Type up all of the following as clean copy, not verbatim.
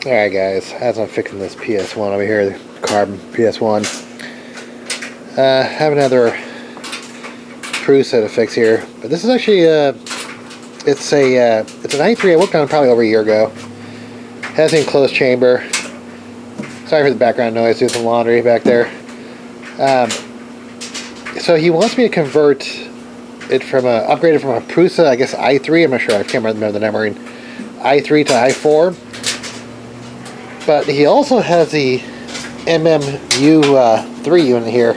Alright guys, as I'm fixing this PS1 over here, the carbon PS1, have another Prusa to fix here. But this is actually, it's an i3 I worked on probably over a year ago. Has an enclosed chamber. Sorry for the background noise, doing some laundry back there. So he wants me to convert it from upgrade it from a Prusa, I guess i3, I'm not sure, I can't remember the numbering, i3 to i4. But he also has the MMU3 unit here.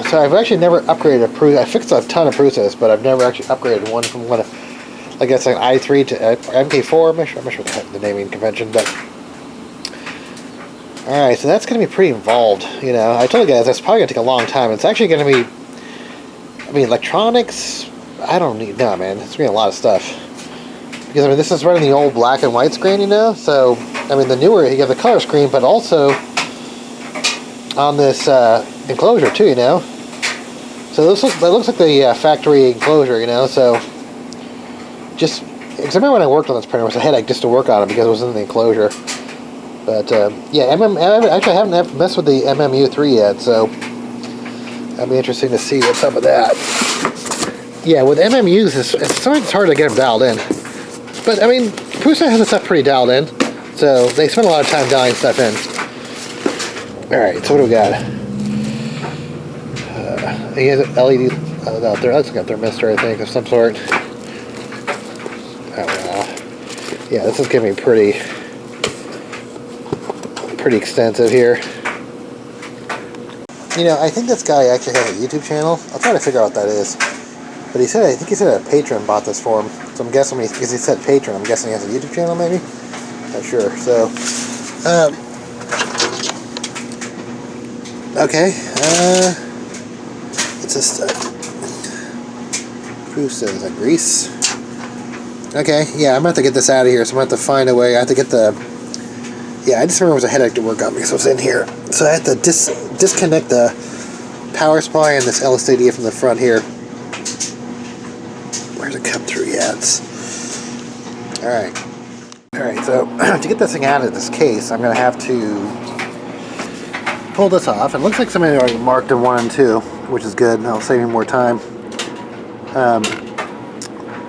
So I've actually never upgraded a Prusa. I fixed a ton of Prusas, but I've never actually upgraded one from one of, I guess, like i3 to MK4. I'm not sure the naming convention, but all right. So that's going to be pretty involved. You know, I told you guys that's probably going to take a long time. It's actually going to be, I mean, electronics. I don't need no man. It's going to be a lot of stuff because I mean this is running the old black and white screen, you know. So I mean the newer you have the color screen, but also on this enclosure too, you know. So that looks like the factory enclosure, you know. So just, because I remember when I worked on this printer, it was a headache just to work on it because it was in the enclosure. But yeah, actually I haven't messed with the MMU3 yet, so that'll be interesting to see what's up with that. Yeah, with MMUs, it's hard to get them dialed in. But I mean, Prusa has the stuff pretty dialed in, so they spend a lot of time dialing stuff in. All right, so what do we got? He has an LED out there. That's like a thermistor, I think, of some sort. Oh wow. Yeah, this is gonna be pretty extensive here. You know, I think this guy actually has a YouTube channel. I'll try to figure out what that is. But I think he said a patron bought this for him. So I'm guessing because he said patron, I'm guessing he has a YouTube channel, maybe. Not sure. So, okay. It's just Prusa, is that grease? Okay, yeah, I'm about to get this out of here, so I'm going to have to find a way. I have to get the... Yeah, I just remember it was a headache to work on because it was in here. So I have to disconnect the power supply and this LCD from the front here. Where's it come through yet? Alright. Alright, so to get this thing out of this case, I'm going to have to pull this off. It looks like somebody already marked in 1 and 2, which is good. That'll save me more time.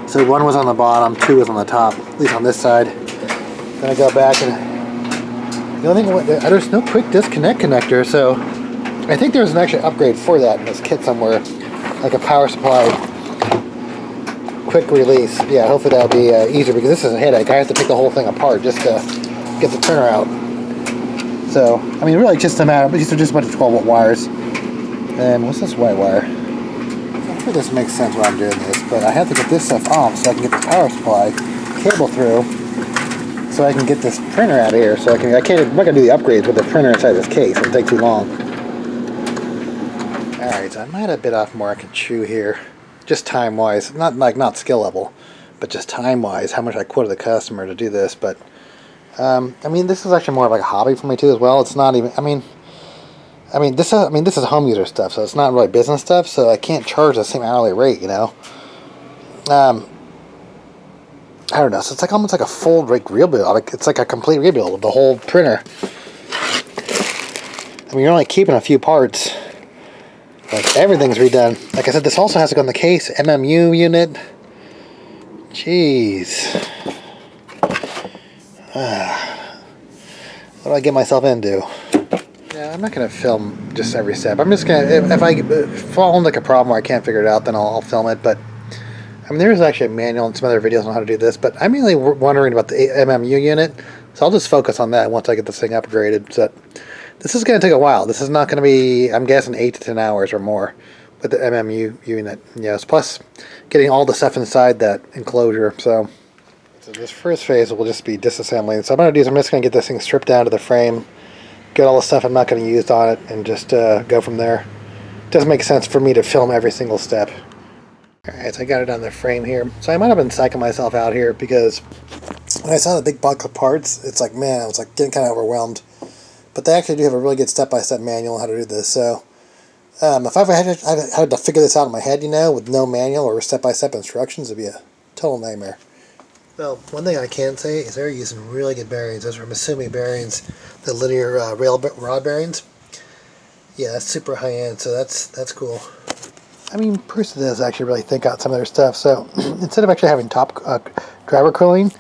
So 1 was on the bottom, 2 was on the top, at least on this side. Then I go back and the only thing, there's no quick disconnect connector, so I think there's an actual upgrade for that in this kit somewhere, like a power supply quick release. Yeah, hopefully that'll be easier because this is a headache. I have to take the whole thing apart just to get the printer out. So, I mean, really just a matter, but these are just a bunch of 12-volt wires. And what's this white wire? Hopefully this makes sense why I'm doing this, but I have to get this stuff off so I can get the power supply cable through, so I can get this printer out of here. So I'm not gonna do the upgrades with the printer inside this case. It'll take too long. All right, so I might have bit off more I can chew here, just time-wise. Not skill level, but just time-wise, how much I quoted the customer to do this. But I mean, this is actually more of like a hobby for me too as well. It's not even. I mean, this is home user stuff, so it's not really business stuff. So I can't charge the same hourly rate, you know. I don't know. So it's like almost like a full rebuild. Like it's like a complete rebuild of the whole printer. I mean, you're only keeping a few parts. Like everything's redone. Like I said, this also has to go in the case. MMU unit. Jeez. What do I get myself into? Yeah, I'm not going to film just every step. I'm just going to, if I fall into like a problem where I can't figure it out, then I'll film it. But, I mean, there is actually a manual and some other videos on how to do this. But I'm mainly wondering about the MMU unit. So I'll just focus on that once I get this thing upgraded. So this is going to take a while. This is not going to be, I'm guessing, 8 to 10 hours or more with the MMU unit. Yes, plus getting all the stuff inside that enclosure. So this first phase will just be disassembling. So I'm going to do is I'm just going to get this thing stripped down to the frame, get all the stuff I'm not going to use on it, and just go from there. It doesn't make sense for me to film every single step. Alright, so I got it on the frame here. So I might have been psyching myself out here because when I saw the big box of parts, it's like, man, I was like getting kind of overwhelmed. But they actually do have a really good step-by-step manual on how to do this. So if I had to figure this out in my head, you know, with no manual or step-by-step instructions, it'd be a total nightmare. Well, one thing I can say is they're using really good bearings. Those are, I'm assuming, bearings, the linear rod bearings. Yeah, that's super high end, so that's cool. I mean, Prusa does actually really think out some of their stuff. So instead of actually having top driver cooling,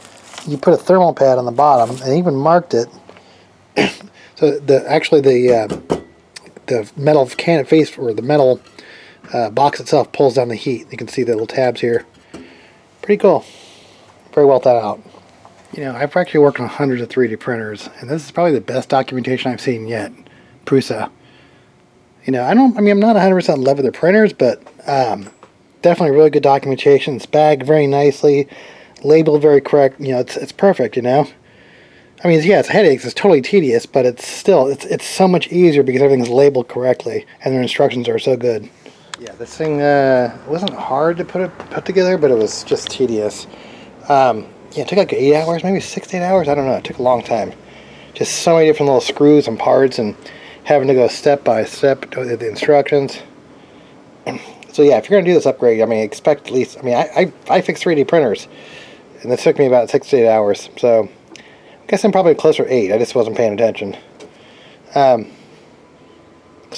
you put a thermal pad on the bottom, and even marked it. So the metal can face, or the metal box itself, pulls down the heat. You can see the little tabs here. Pretty cool. Very well thought out. You know, I've actually worked on hundreds of 3D printers, and this is probably the best documentation I've seen yet. Prusa. You know, I'm not 100% in love with their printers, but definitely really good documentation. It's bagged very nicely, labeled very correct. You know, it's perfect. You know, I mean, yeah, it's headaches. It's totally tedious, but it's still it's so much easier because everything's labeled correctly and their instructions are so good. Yeah, this thing wasn't hard to put together, but it was just tedious. Yeah, it took like 8 hours, maybe 6 to 8 hours. I don't know. It took a long time. Just so many different little screws and parts, and having to go step by step with the instructions. So yeah, if you're going to do this upgrade, I mean, expect at least, I mean, I fix 3D printers, and this took me about 6 to 8 hours. So I guess I'm probably closer to 8. I just wasn't paying attention. So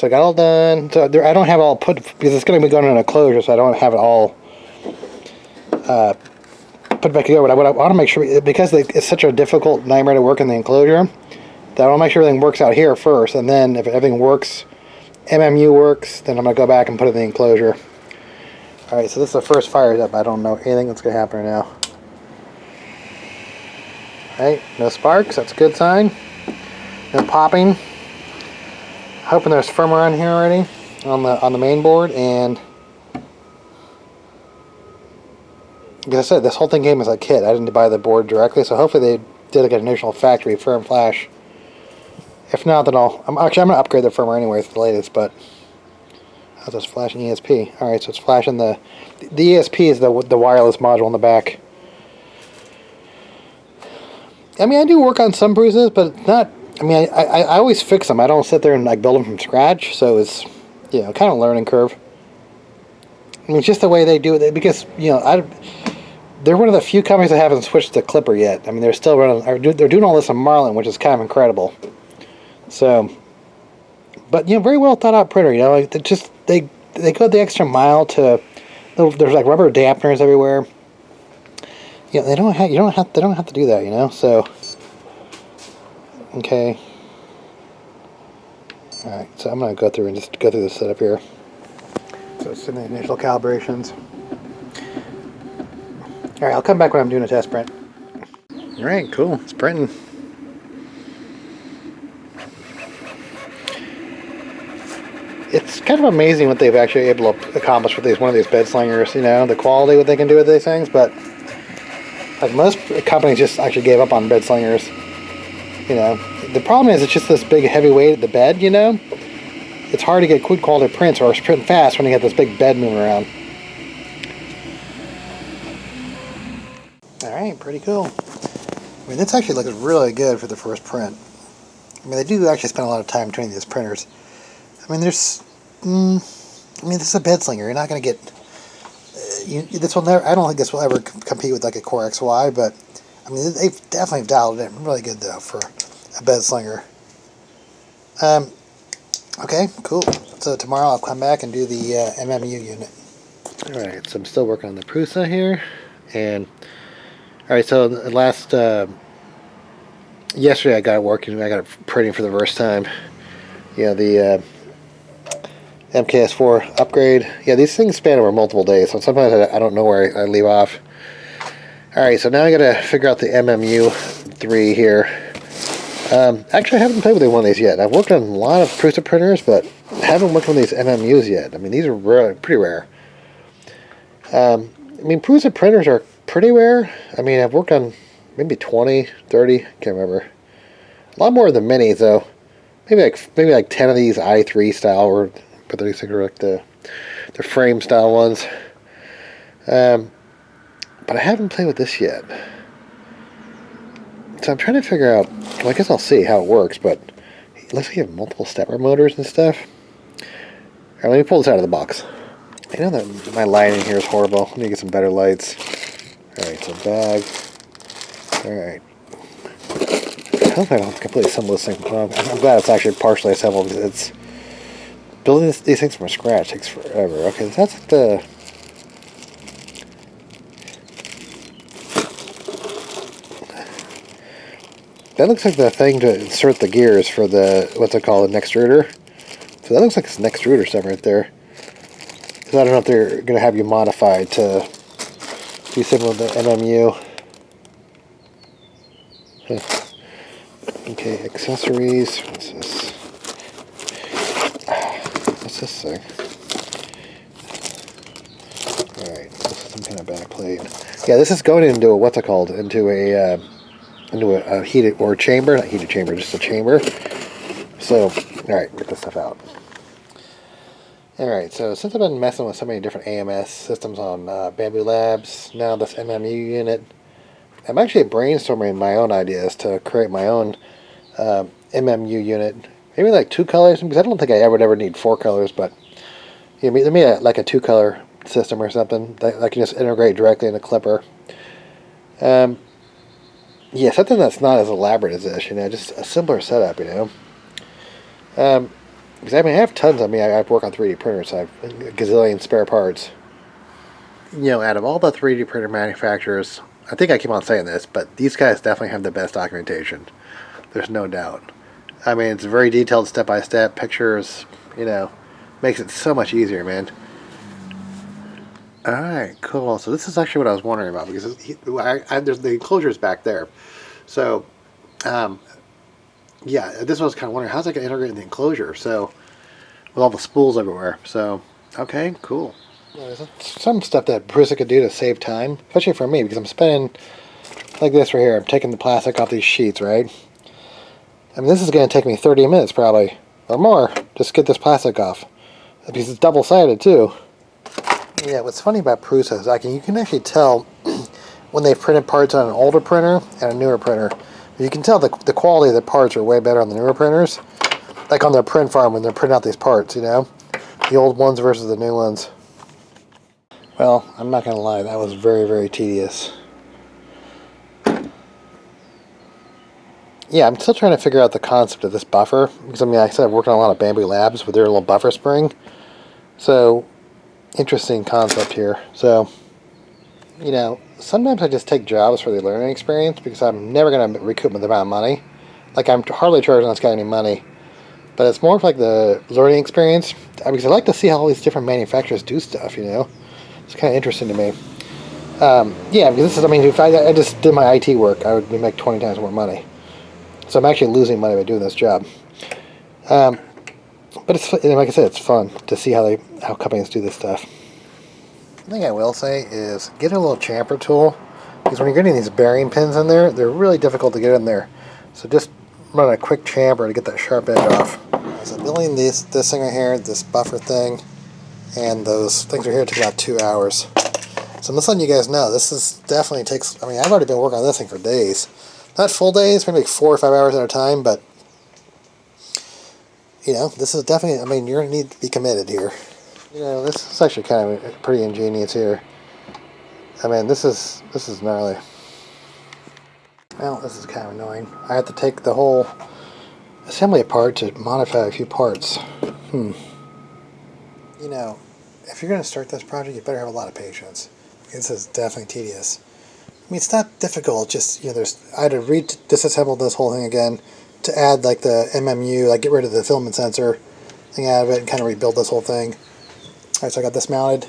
I got all done. So I don't have it all put, because it's going to be going in an enclosure, so I don't have it all put back together. But I want to make sure, because it's such a difficult nightmare to work in the enclosure, that I want to make sure everything works out here first, and then if everything works, MMU works, then I'm going to go back and put it in the enclosure. Alright, so this is the first fire up. I don't know anything that's going to happen right now. Alright, no sparks, that's a good sign. No popping. Hoping there's firmware on here already, on the main board, and like I said, this whole thing came as a kit. I didn't buy the board directly, so hopefully they did like an initial factory firm flash. If not, then I'm going to upgrade the firmware anyway to the latest, but how's this flashing ESP? Alright, so it's flashing the ESP is the wireless module in the back. I mean, I do work on some Prusas, but not, I mean, I always fix them. I don't sit there and like build them from scratch, so it's, you know, kind of a learning curve. I mean, it's just the way they do it, because, you know, they're one of the few companies that haven't switched to Clipper yet. I mean, they're still running, they're doing all this on Marlin, which is kind of incredible. So, but, you know, very well thought out printer, you know, like they go the extra mile to, there's like rubber dampeners everywhere. You know, they don't have to do that, you know, so, okay. Alright, so I'm going to go through and just go through the setup here. So it's in the initial calibrations. Alright, I'll come back when I'm doing a test print. Alright, cool, it's printing. It's kind of amazing what they've actually able to accomplish with one of these bed slingers, you know, the quality, what they can do with these things, but like most companies just actually gave up on bed slingers, you know. The problem is it's just this big heavy weight at the bed, you know. It's hard to get good quality prints or print fast when you got this big bed moving around. Alright, pretty cool. I mean, this actually looks really good for the first print. I mean, they do actually spend a lot of time training these printers. I mean, this is a bed slinger. You're not going to get, this will never, I don't think this will ever compete with like a Core XY, but I mean, they've definitely dialed it in really good though for a bed slinger. Okay, cool. So tomorrow I'll come back and do the MMU unit. Alright, so I'm still working on the Prusa here, and alright, so the last, yesterday I got it working, I got it printing for the first time. Yeah, the MK4S upgrade. Yeah, these things span over multiple days, so sometimes I don't know where I leave off. Alright, so now I gotta figure out the MMU3 here. Actually, I haven't played with one of these yet. I've worked on a lot of Prusa printers, but haven't worked on these MMUs yet. I mean, these are pretty rare. I mean, Prusa printers are pretty rare. I mean, I've worked on maybe 20, 30, can't remember. A lot more than minis, though. Maybe like 10 of these i3 style, but these are like the frame style ones. But I haven't played with this yet. So I'm trying to figure out, well, I guess I'll see how it works, but it looks like you have multiple stepper motors and stuff. Alright, let me pull this out of the box. I know that my lighting here is horrible. Let me get some better lights. Alright, so bag. Alright. I hope I don't completely assemble this thing. I'm glad it's actually partially assembled. It's building these things from scratch takes forever. Okay, that's the... That looks like the thing to insert the gears for the, what's it called, an extruder. So that looks like it's an extruder stuff right there. Because I don't know if they're going to have you modified to be similar to MMU. Okay, accessories. What's this? What's this thing? Alright, this is some kind of backplate. Yeah, this is going into a, what's it called? Into a heated, or chamber, not heated chamber, just a chamber. So, alright, get this stuff out. Alright, so since I've been messing with so many different AMS systems on Bamboo Labs, now this MMU unit, I'm actually brainstorming my own ideas to create my own MMU unit. Maybe like 2 colors, because I don't think I would ever need 4 colors, but you know, maybe like a 2-color system or something that I can just integrate directly in a clipper. Yeah, something that's not as elaborate as this, you know, just a simpler setup, you know. Because I mean, I have tons of I work on 3D printers, so I have a gazillion spare parts. You know, out of all the 3D printer manufacturers, I think I keep on saying this, but these guys definitely have the best documentation. There's no doubt. I mean, it's very detailed, step-by-step, pictures, you know, makes it so much easier, man. Alright, cool. So this is actually what I was wondering about, because there's the enclosures back there. So, yeah, this was kind of wondering, how's that going to integrate in the enclosure? So, with all the spools everywhere. So, okay, cool. There's some stuff that Prusa could do to save time, especially for me, because I'm spending, like this right here, I'm taking the plastic off these sheets, right? I mean, this is going to take me 30 minutes probably, or more, just to get this plastic off. Because it's double-sided too. Yeah, what's funny about Prusa is you can actually tell when they've printed parts on an older printer and a newer printer. You can tell the quality of the parts are way better on the newer printers. Like on their print farm when they're printing out these parts, you know? The old ones versus the new ones. Well, I'm not going to lie, that was very, very tedious. Yeah, I'm still trying to figure out the concept of this buffer. Because, I mean, like I said, I've worked on a lot of Bamboo Labs with their little buffer spring. So, interesting concept here. So, you know, sometimes I just take jobs for the learning experience because I'm never going to recoup the amount of money. Like, I'm hardly charging this guy any money. But it's more of like the learning experience. Because I like to see how all these different manufacturers do stuff, you know. It's kind of interesting to me. Yeah, because this is, I mean, if I just did my IT work, I would make 20 times more money. So I'm actually losing money by doing this job. But it's, like I said, it's fun to see how companies do this stuff. The thing I will say is get a little chamfer tool, because when you're getting these bearing pins in there, they're really difficult to get in there. So just run a quick chamfer to get that sharp edge off. So building this thing right here, this buffer thing, and those things right here took about 2 hours. So I'm just letting you guys know, this is definitely takes, I mean, I've already been working on this thing for days. Not full days, maybe like 4 or 5 hours at a time, but, you know, this is definitely, I mean, you're going to need to be committed here. You know, this is actually kind of pretty ingenious here. I mean, this is gnarly. Well, this is kind of annoying. I have to take the whole assembly apart to modify a few parts. You know, if you're going to start this project, you better have a lot of patience. This is definitely tedious. I mean, it's not difficult, just, you know, I had to disassemble this whole thing again to add, like, the MMU, like, get rid of the filament sensor thing out of it and kind of rebuild this whole thing. Alright, so I got this mounted.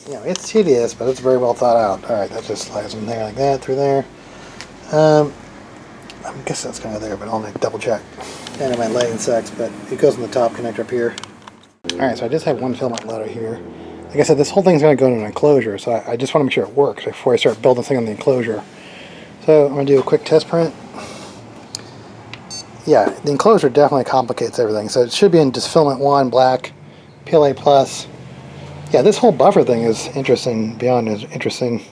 You know, it's tedious, but it's very well thought out. Alright, that just slides in there like that, through there. I guess that's kind of there, but I'll need to double check. And my lighting sucks, but it goes in the top connector up here. Alright, so I just have one filament loader here. Like I said, this whole thing's going to go into an enclosure, so I just want to make sure it works before I start building this thing on the enclosure. So I'm going to do a quick test print. Yeah, the enclosure definitely complicates everything. So it should be in just filament 1, black, PLA+. Yeah, this whole buffer thing is interesting, beyond interesting.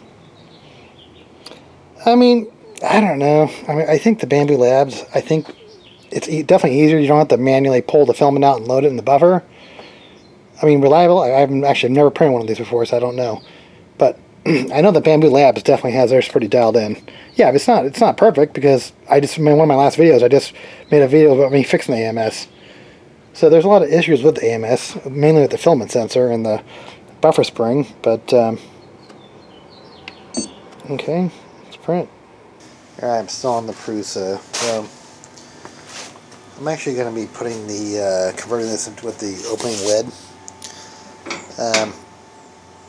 I mean, I don't know. I mean, I think the Bamboo Labs, I think it's definitely easier. You don't have to manually pull the filament out and load it in the buffer. I mean, reliable. I've actually never printed one of these before, so I don't know. But I know that Bamboo Labs definitely has theirs pretty dialed in. Yeah, it's not perfect because I just made one of my last videos. I just made a video about me fixing the AMS. So there's a lot of issues with the AMS, mainly with the filament sensor and the buffer spring. But okay, let's print. All right, I'm still on the Prusa. So I'm actually going to be putting the converting this into with the opening lid.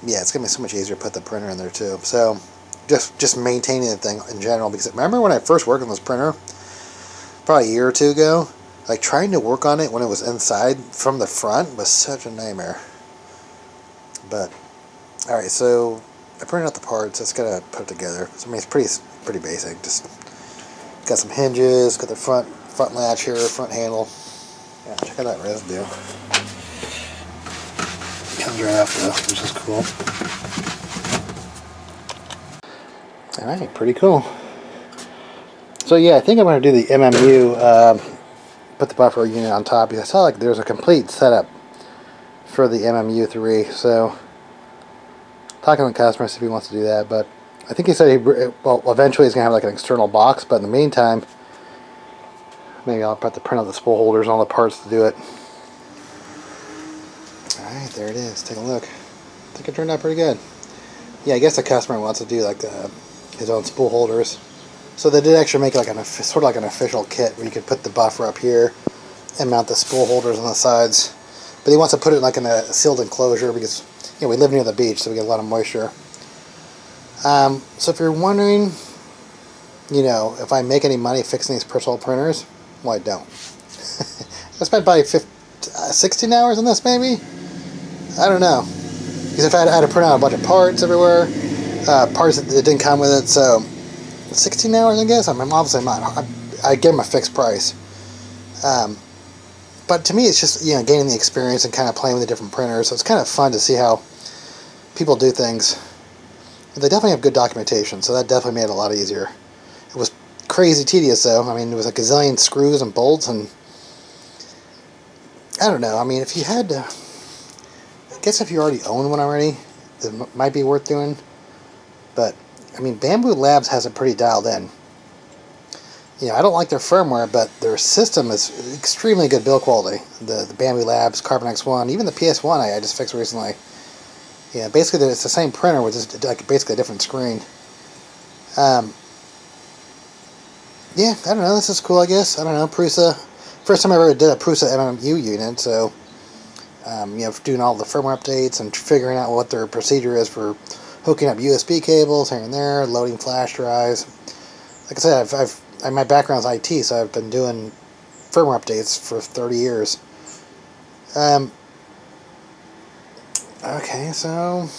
Yeah, it's going to be so much easier to put the printer in there too. So just maintaining the thing in general, because remember when I first worked on this printer, probably a year or two ago, like trying to work on it when it was inside from the front was such a nightmare. But alright, so I printed out the parts. It's got to put it together. So, I mean, it's pretty basic. Just got some hinges, got the front latch here, front handle. Yeah, check out that residue. Comes right off though, which is cool. Alright, pretty cool. So yeah, I think I'm going to do the MMU, put the buffer unit on top, because I saw like there's a complete setup for the MMU3, so talking to the customer, see if he wants to do that, but I think he said well, eventually he's going to have like an external box, but in the meantime, maybe I'll have to print out the spool holders and all the parts to do it. Alright, there it is. Take a look. I think it turned out pretty good. Yeah, I guess the customer wants to do like his own spool holders. So they did actually make like sort of like an official kit where you could put the buffer up here and mount the spool holders on the sides. But he wants to put it like in a sealed enclosure because, you know, we live near the beach, so we get a lot of moisture. So if you're wondering, you know, if I make any money fixing these personal printers, well, I don't. I spent probably 16 hours on this, maybe? I don't know. Because if I had to print out a bunch of parts everywhere, parts that didn't come with it, so 16 hours, I guess. I'm obviously not. I gave them a fixed price. But to me, it's just, you know, gaining the experience and kind of playing with the different printers. So it's kind of fun to see how people do things. They definitely have good documentation, so that definitely made it a lot easier. It was crazy tedious, though. I mean, it was a gazillion screws and bolts, and I don't know. I mean, if you had to, I guess if you already own one already, it might be worth doing. But I mean, Bamboo Labs has it pretty dialed in. You know, I don't like their firmware, but their system is extremely good build quality. The Bamboo Labs, Carbon X1, even the PS1 I just fixed recently. Yeah, basically it's the same printer with just like basically a different screen. Yeah, I don't know. This is cool, I guess. I don't know. Prusa. First time I ever did a Prusa MMU unit, so you know, doing all the firmware updates and figuring out what their procedure is for hooking up USB cables here and there, loading flash drives. Like I said, my background is IT, so I've been doing firmware updates for 30 years. Okay, so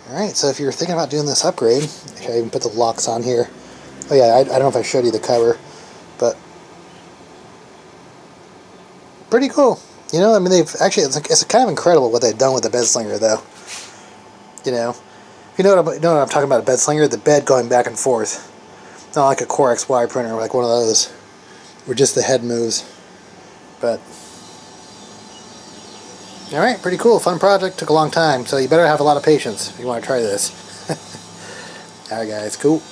alright, so if you're thinking about doing this upgrade, actually I even put the locks on here. Oh yeah, I don't know if I showed you the cover, but pretty cool. You know, I mean, they've actually, it's kind of incredible what they've done with the bed slinger, though. You know, if you know what I'm talking about, a bed slinger, the bed going back and forth. Not like a Core XY printer, like one of those, where just the head moves. But alright, pretty cool, fun project, took a long time, so you better have a lot of patience if you want to try this. Alright guys, cool.